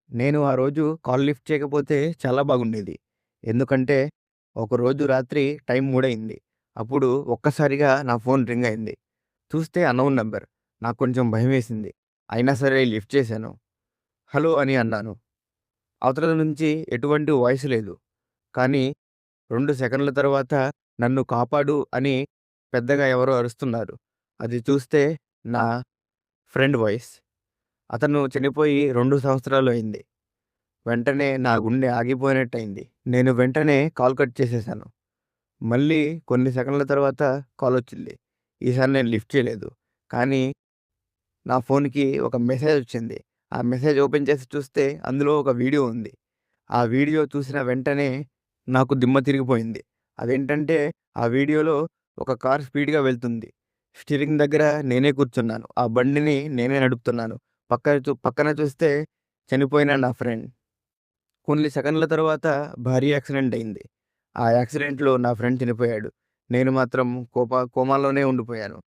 నేను ఆ రోజు కాల్ లిఫ్ట్ చేయకపోతే చాలా బాగుండేది. ఎందుకంటే, ఒకరోజు రాత్రి టైం 3 అయింది. అప్పుడు ఒక్కసారిగా నా ఫోన్ రింగ్ అయింది. చూస్తే అన్‌నోన్ నంబర్. నాకు కొంచెం భయమేసింది. అయినా సరే లిఫ్ట్ చేశాను. హలో అని అన్నాను. అవతల నుంచి ఎటువంటి వాయిస్ లేదు. కానీ 2 సెకన్ల తర్వాత నన్ను కాపాడు అని పెద్దగా ఎవరో అరుస్తున్నారు. అది చూస్తే నా ఫ్రెండ్ వాయిస్. అతను చనిపోయి 2 సంవత్సరాలు అయింది. వెంటనే నా గుండె ఆగిపోయినట్టయింది. నేను వెంటనే కాల్ కట్ చేసేశాను. మళ్ళీ కొన్ని సెకన్ల తర్వాత కాలొచ్చింది. ఈసారి నేను లిఫ్ట్ చేయలేదు. కానీ నా ఫోన్‌కి ఒక మెసేజొచ్చింది. ఆ మెసేజ్ ఓపెన్ చేసి చూస్తే అందులో ఒక వీడియో ఉంది. ఆ వీడియో చూసిన వెంటనే నాకు దిమ్మ తిరిగిపోయింది. అదేంటంటే ఆ వీడియోలో ఒక కార్ స్పీడ్‌గా వెళ్తుంది. స్టీరింగ్ దగ్గర నేనే కూర్చున్నాను. ఆ బండిని నేనే నడుపుతున్నాను. పక్కన చూస్తే చనిపోయిన నా ఫ్రెండ్. కొన్ని సెకన్ల తర్వాత భారీ యాక్సిడెంట్ అయింది. ఆ యాక్సిడెంట్‌లో నా ఫ్రెండ్ చనిపోయాడు. నేను మాత్రం కోమాలోనే ఉండిపోయాను.